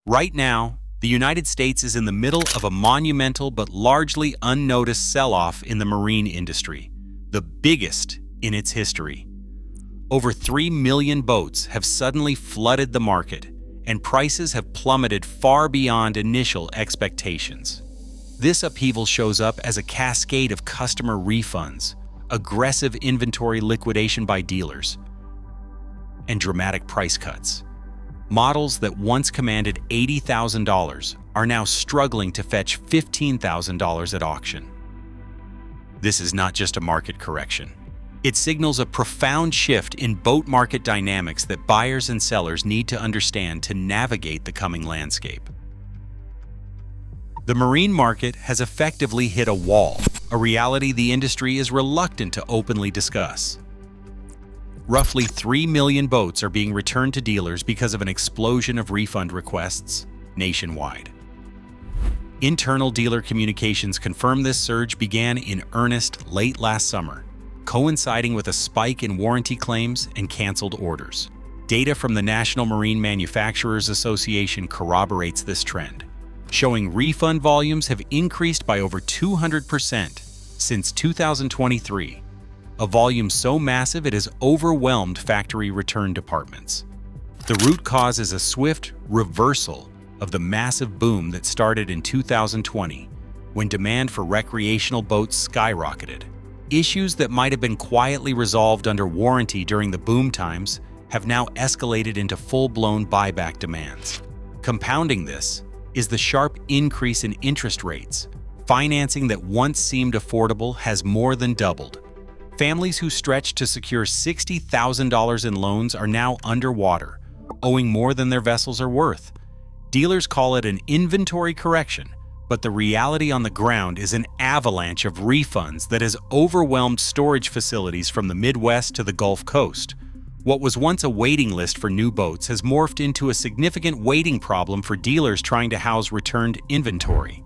Right now, the United States is in the middle of a monumental but largely unnoticed sell-off in the marine industry, the biggest in its history. Over 3 million boats have suddenly flooded the market, and prices have plummeted far beyond initial expectations. This upheaval shows up as a cascade of customer refunds, aggressive inventory liquidation by dealers, and dramatic price cuts. Models that once commanded $80,000 are now struggling to fetch $15,000 at auction. This is not just a market correction. It signals a profound shift in boat market dynamics that buyers and sellers need to understand to navigate the coming landscape. The marine market has effectively hit a wall, a reality the industry is reluctant to openly discuss. Roughly 3 million boats are being returned to dealers because of an explosion of refund requests nationwide. Internal dealer communications confirm this surge began in earnest late last summer, coinciding with a spike in warranty claims and canceled orders. Data from the National Marine Manufacturers Association corroborates this trend, showing refund volumes have increased by over 200% since 2023. A volume so massive it has overwhelmed factory return departments. The root cause is a swift reversal of the massive boom that started in 2020, when demand for recreational boats skyrocketed. Issues that might have been quietly resolved under warranty during the boom times have now escalated into full-blown buyback demands. Compounding this is the sharp increase in interest rates. Financing that once seemed affordable has more than doubled. Families who stretched to secure $60,000 in loans are now underwater, owing more than their vessels are worth. Dealers call it an inventory correction, but the reality on the ground is an avalanche of refunds that has overwhelmed storage facilities from the Midwest to the Gulf Coast. What was once a waiting list for new boats has morphed into a significant waiting problem for dealers trying to house returned inventory.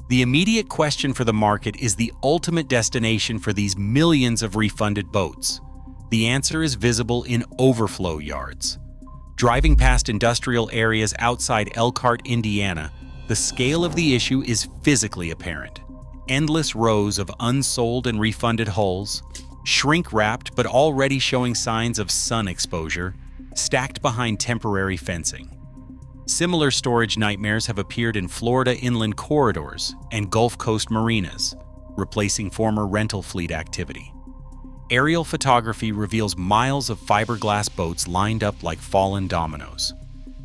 The immediate question for the market is the ultimate destination for these millions of refunded boats. The answer is visible in overflow yards. Driving past industrial areas outside Elkhart, Indiana, the scale of the issue is physically apparent. Endless rows of unsold and refunded hulls, shrink-wrapped but already showing signs of sun exposure, stacked behind temporary fencing. Similar storage nightmares have appeared in Florida inland corridors and Gulf Coast marinas, replacing former rental fleet activity. Aerial photography reveals miles of fiberglass boats lined up like fallen dominoes.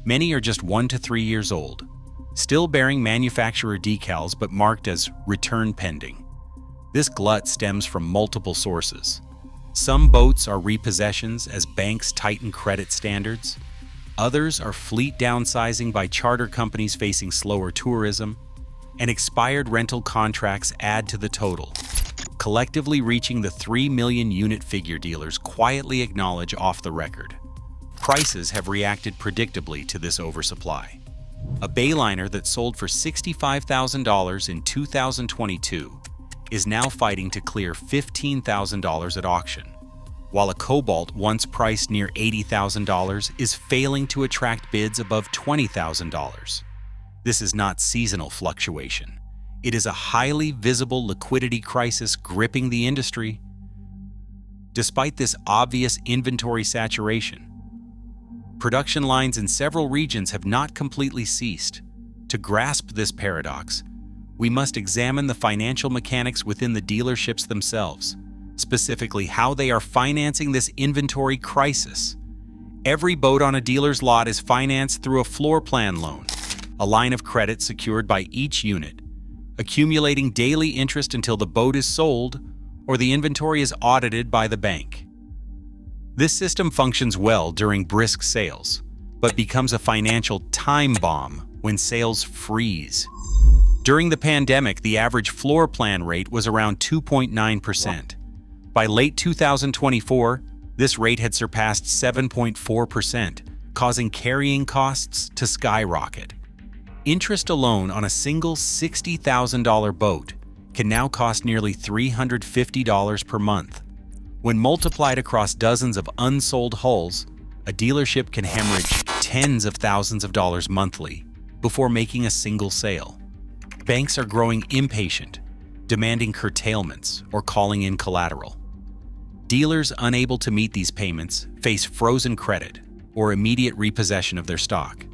Many are just 1 to 3 years old, still bearing manufacturer decals but marked as return pending. This glut stems from multiple sources. Some boats are repossessions as banks tighten credit standards. Others are fleet downsizing by charter companies facing slower tourism, and expired rental contracts add to the total, collectively reaching the 3 million unit figure dealers quietly acknowledge off the record. Prices have reacted predictably to this oversupply. A Bayliner that sold for $65,000 in 2022 is now fighting to clear $15,000 at auction, while a Cobalt once priced near $80,000 is failing to attract bids above $20,000. This is not seasonal fluctuation. It is a highly visible liquidity crisis gripping the industry. Despite this obvious inventory saturation, production lines in several regions have not completely ceased. To grasp this paradox, we must examine the financial mechanics within the dealerships themselves, specifically how they are financing this inventory crisis. Every boat on a dealer's lot is financed through a floor plan loan, a line of credit secured by each unit, accumulating daily interest until the boat is sold or the inventory is audited by the bank. This system functions well during brisk sales, but becomes a financial time bomb when sales freeze. During the pandemic, the average floor plan rate was around 2.9%. By late 2024, this rate had surpassed 7.4%, causing carrying costs to skyrocket. Interest alone on a single $60,000 boat can now cost nearly $350 per month. When multiplied across dozens of unsold hulls, a dealership can hemorrhage tens of thousands of dollars monthly. before making a single sale. Banks are growing impatient, demanding curtailments or calling in collateral. Dealers unable to meet these payments face frozen credit or immediate repossession of their stock.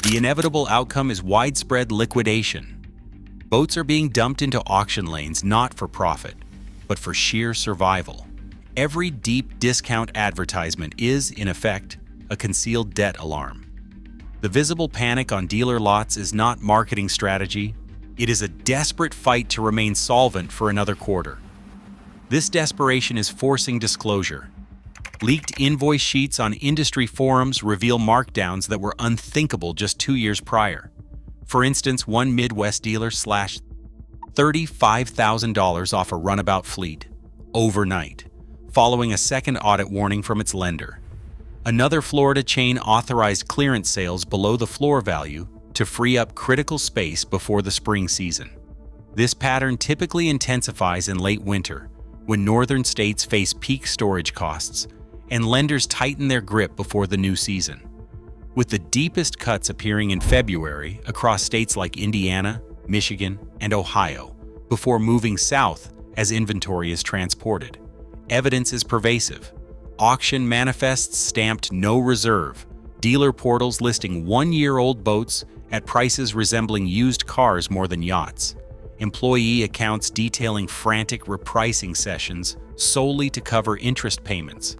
The inevitable outcome is widespread liquidation. Boats are being dumped into auction lanes not for profit, but for sheer survival. Every deep discount advertisement is, in effect, a concealed debt alarm. The visible panic on dealer lots is not marketing strategy. It is a desperate fight to remain solvent for another quarter. This desperation is forcing disclosure. Leaked invoice sheets on industry forums reveal markdowns that were unthinkable just 2 years prior. For instance, one Midwest dealer slashed $35,000 off a runabout fleet overnight, following a second audit warning from its lender. Another Florida chain authorized clearance sales below the floor value to free up critical space before the spring season. This pattern typically intensifies in late winter, when northern states face peak storage costs and lenders tighten their grip before the new season. With the deepest cuts appearing in February across states like Indiana, Michigan, and Ohio, before moving south as inventory is transported. Evidence is pervasive. Auction manifests stamped no reserve, dealer portals listing one-year-old boats at prices resembling used cars more than yachts, employee accounts detailing frantic repricing sessions solely to cover interest payments.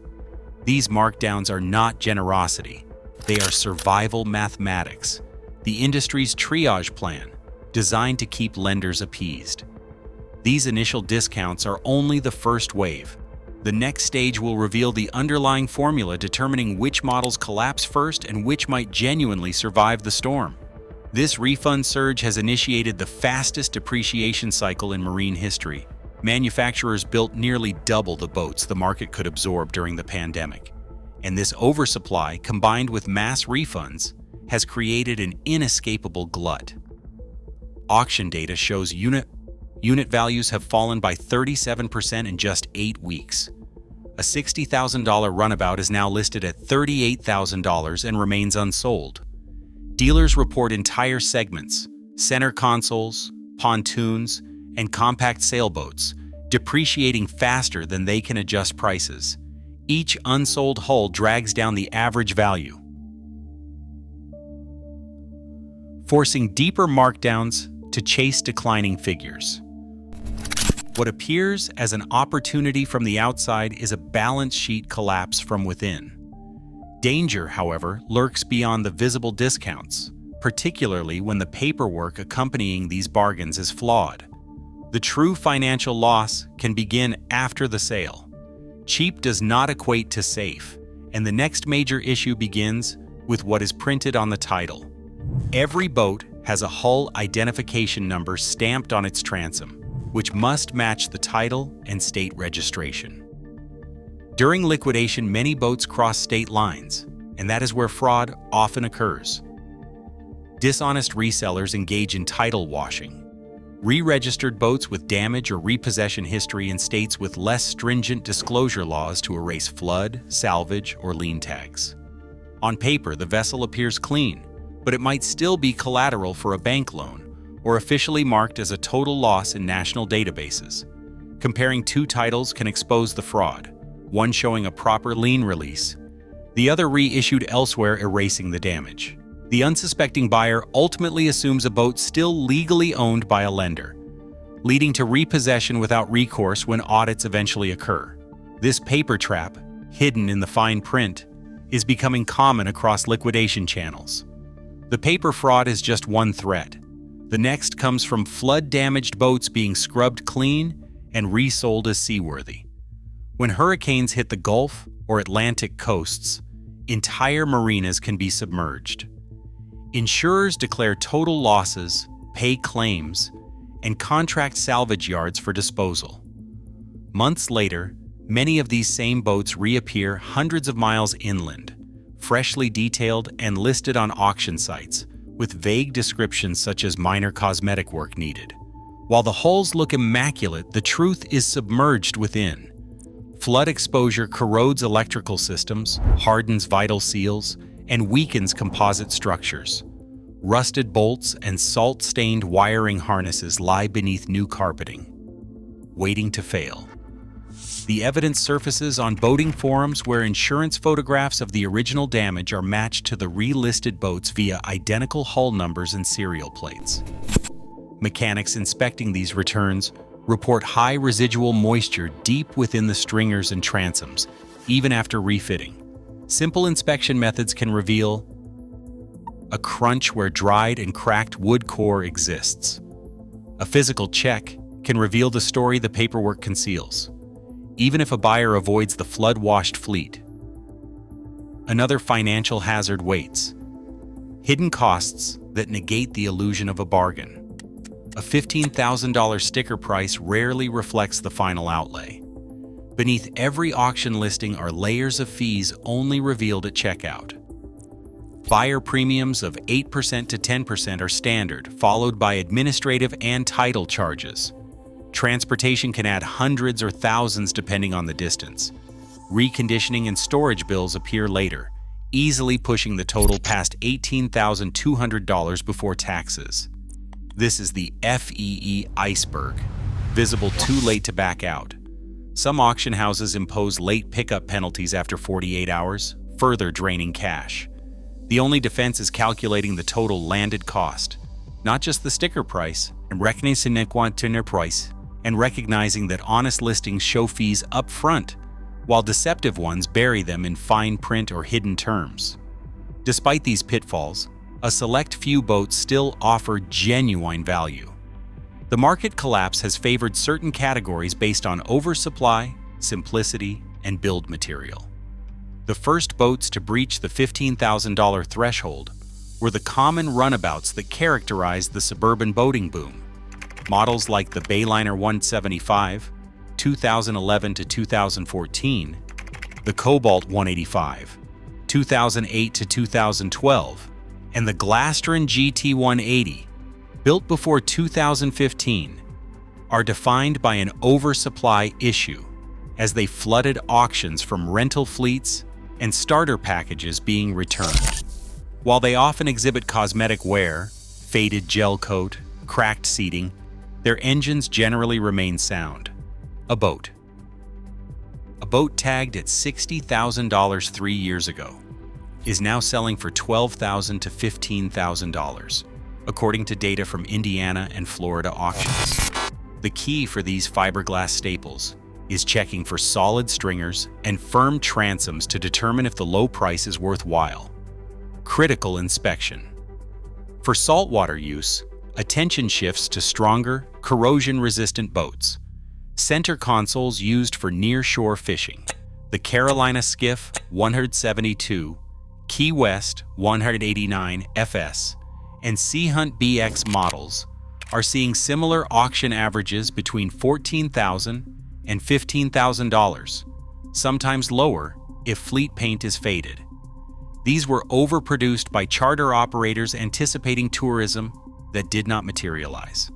These markdowns are not generosity. They are survival mathematics, the industry's triage plan, designed to keep lenders appeased. These initial discounts are only the first wave. The next stage will reveal the underlying formula determining which models collapse first and which might genuinely survive the storm. This refund surge has initiated the fastest depreciation cycle in marine history. Manufacturers built nearly double the boats the market could absorb during the pandemic. And this oversupply, combined with mass refunds, has created an inescapable glut. Auction data shows unit values have fallen by 37% in just 8 weeks. A $60,000 runabout is now listed at $38,000 and remains unsold. Dealers report entire segments, center consoles, pontoons, and compact sailboats, depreciating faster than they can adjust prices. Each unsold hull drags down the average value, forcing deeper markdowns to chase declining figures. What appears as an opportunity from the outside is a balance sheet collapse from within. Danger, however, lurks beyond the visible discounts, particularly when the paperwork accompanying these bargains is flawed. The true financial loss can begin after the sale. Cheap does not equate to safe, and the next major issue begins with what is printed on the title. Every boat has a hull identification number stamped on its transom, which must match the title and state registration. During liquidation, many boats cross state lines, and that is where fraud often occurs. Dishonest resellers engage in title washing. Re-registered boats with damage or repossession history in states with less stringent disclosure laws to erase flood, salvage, or lien tags. On paper, the vessel appears clean, but it might still be collateral for a bank loan or officially marked as a total loss in national databases. Comparing two titles can expose the fraud, one showing a proper lien release, the other reissued elsewhere erasing the damage. The unsuspecting buyer ultimately assumes a boat still legally owned by a lender, leading to repossession without recourse when audits eventually occur. This paper trap, hidden in the fine print, is becoming common across liquidation channels. The paper fraud is just one threat. The next comes from flood-damaged boats being scrubbed clean and resold as seaworthy. When hurricanes hit the Gulf or Atlantic coasts, entire marinas can be submerged. Insurers declare total losses, pay claims, and contract salvage yards for disposal. Months later, many of these same boats reappear hundreds of miles inland, freshly detailed and listed on auction sites, with vague descriptions such as minor cosmetic work needed. While the hulls look immaculate, the truth is submerged within. Flood exposure corrodes electrical systems, hardens vital seals, and weakens composite structures. Rusted bolts and salt-stained wiring harnesses lie beneath new carpeting, waiting to fail. The evidence surfaces on boating forums where insurance photographs of the original damage are matched to the relisted boats via identical hull numbers and serial plates. Mechanics inspecting these returns report high residual moisture deep within the stringers and transoms, even after refitting. Simple inspection methods can reveal a crunch where dried and cracked wood core exists. A physical check can reveal the story the paperwork conceals, even if a buyer avoids the flood-washed fleet. Another financial hazard waits. Hidden costs that negate the illusion of a bargain. A $15,000 sticker price rarely reflects the final outlay. Beneath every auction listing are layers of fees only revealed at checkout. Buyer premiums of 8% to 10% are standard, followed by administrative and title charges. Transportation can add hundreds or thousands depending on the distance. Reconditioning and storage bills appear later, easily pushing the total past $18,200 before taxes. This is the FEE iceberg, visible too late to back out. Some auction houses impose late pickup penalties after 48 hours, further draining cash. The only defense is calculating the total landed cost, not just the sticker price, and recognizing that honest listings show fees up front, while deceptive ones bury them in fine print or hidden terms. Despite these pitfalls, a select few boats still offer genuine value. The market collapse has favored certain categories based on oversupply, simplicity, and build material. The first boats to breach the $15,000 threshold were the common runabouts that characterized the suburban boating boom. Models like the Bayliner 175, 2011 to 2014, the Cobalt 185, 2008 to 2012, and the Glastron GT 180, built before 2015, are defined by an oversupply issue as they flooded auctions from rental fleets and starter packages being returned. While they often exhibit cosmetic wear, faded gel coat, cracked seating, their engines generally remain sound. A boat. A boat tagged at $60,000 3 years ago is now selling for $12,000 to $15,000, according to data from Indiana and Florida auctions. The key for these fiberglass staples is checking for solid stringers and firm transoms to determine if the low price is worthwhile. Critical inspection. For saltwater use, attention shifts to stronger, corrosion-resistant boats. Center consoles used for near-shore fishing. The Carolina Skiff 172, Key West 189 FS, and Sea Hunt BX models are seeing similar auction averages between $14,000 and $15,000, sometimes lower if fleet paint is faded. These were overproduced by charter operators anticipating tourism that did not materialize.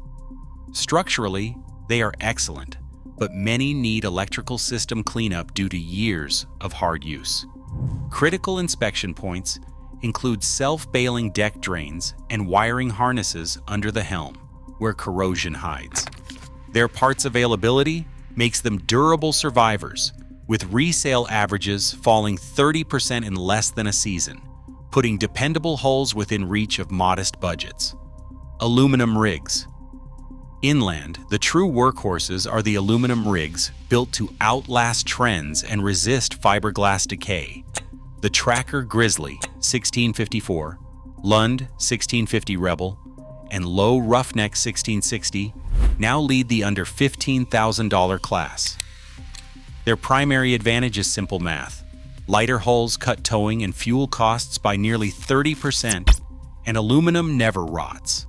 Structurally, they are excellent, but many need electrical system cleanup due to years of hard use. Critical inspection points include self-bailing deck drains and wiring harnesses under the helm, where corrosion hides. Their parts availability makes them durable survivors, with resale averages falling 30% in less than a season, putting dependable hulls within reach of modest budgets. Aluminum rigs. Inland, the true workhorses are the aluminum rigs built to outlast trends and resist fiberglass decay. The Tracker Grizzly 1654, Lund 1650 Rebel, and Low Roughneck 1660 now lead the under $15,000 class. Their primary advantage is simple math. Lighter hulls cut towing and fuel costs by nearly 30%, and aluminum never rots.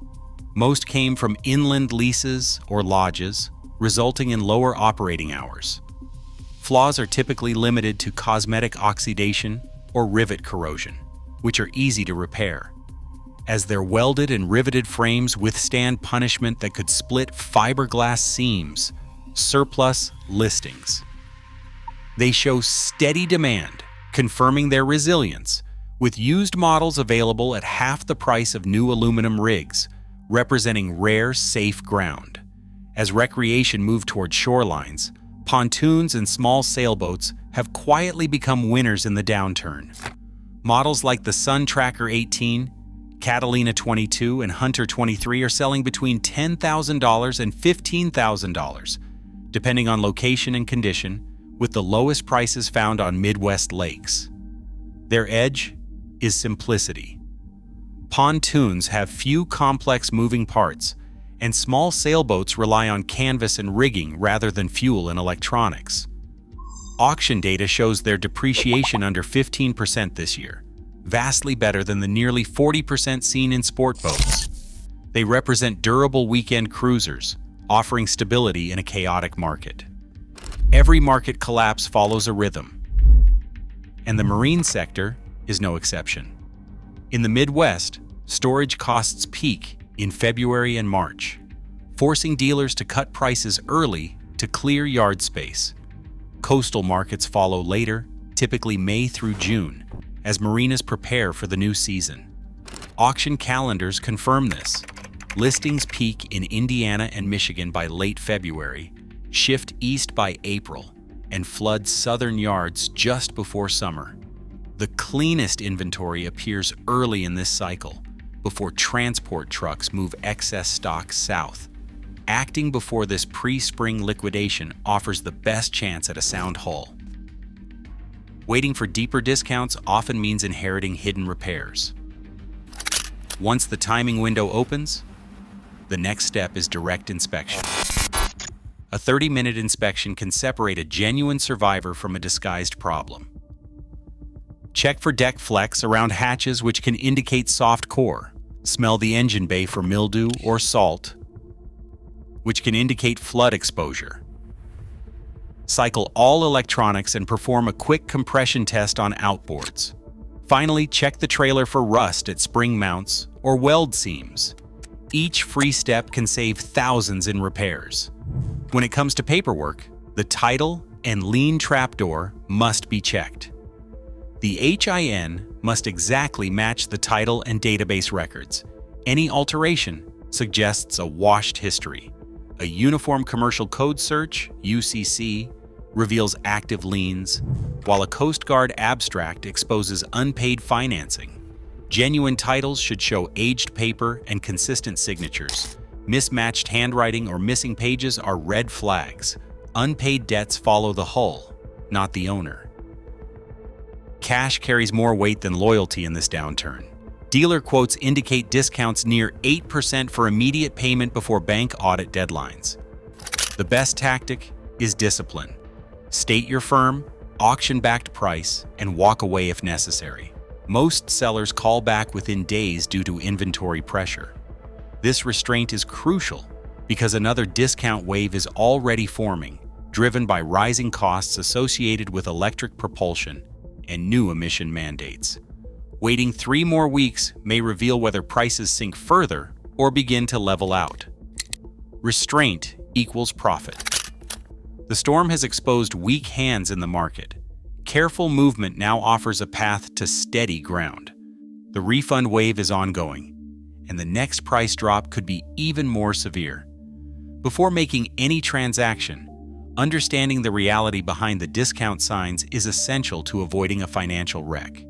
Most came from inland leases or lodges, resulting in lower operating hours. Flaws are typically limited to cosmetic oxidation or rivet corrosion, which are easy to repair, as their welded and riveted frames withstand punishment that could split fiberglass seams. Surplus listings. They show steady demand, confirming their resilience, with used models available at half the price of new aluminum rigs, representing rare, safe ground. As recreation moved toward shorelines, pontoons and small sailboats have quietly become winners in the downturn. Models like the Sun Tracker 18, Catalina 22, and Hunter 23 are selling between $10,000 and $15,000, depending on location and condition, with the lowest prices found on Midwest lakes. Their edge is simplicity. Pontoons have few complex moving parts, and small sailboats rely on canvas and rigging rather than fuel and electronics. Auction data shows their depreciation under 15% this year, vastly better than the nearly 40% seen in sport boats. They represent durable weekend cruisers, offering stability in a chaotic market. Every market collapse follows a rhythm, and the marine sector is no exception. In the Midwest, storage costs peak in February and March, forcing dealers to cut prices early to clear yard space. Coastal markets follow later, typically May through June, as marinas prepare for the new season. Auction calendars confirm this. Listings peak in Indiana and Michigan by late February, shift east by April, and flood southern yards just before summer. The cleanest inventory appears early in this cycle, before transport trucks move excess stock south. Acting before this pre-spring liquidation offers the best chance at a sound hull. Waiting for deeper discounts often means inheriting hidden repairs. Once the timing window opens, the next step is direct inspection. A 30-minute inspection can separate a genuine survivor from a disguised problem. Check for deck flecks around hatches, which can indicate soft core. Smell the engine bay for mildew or salt, which can indicate flood exposure. Cycle all electronics and perform a quick compression test on outboards. Finally, check the trailer for rust at spring mounts or weld seams. Each free step can save thousands in repairs. When it comes to paperwork, the title and lien trapdoor must be checked. The HIN must exactly match the title and database records. Any alteration suggests a washed history. A Uniform Commercial Code search, UCC, reveals active liens, while a Coast Guard abstract exposes unpaid financing. Genuine titles should show aged paper and consistent signatures. Mismatched handwriting or missing pages are red flags. Unpaid debts follow the hull, not the owner. Cash carries more weight than loyalty in this downturn. Dealer quotes indicate discounts near 8% for immediate payment before bank audit deadlines. The best tactic is discipline. State your firm, auction-backed price, and walk away if necessary. Most sellers call back within days due to inventory pressure. This restraint is crucial because another discount wave is already forming, driven by rising costs associated with electric propulsion and new emission mandates. Waiting 3 more weeks may reveal whether prices sink further or begin to level out. Restraint equals profit. The storm has exposed weak hands in the market. Careful movement now offers a path to steady ground. The refund wave is ongoing, and the next price drop could be even more severe. Before making any transaction, understanding the reality behind the discount signs is essential to avoiding a financial wreck.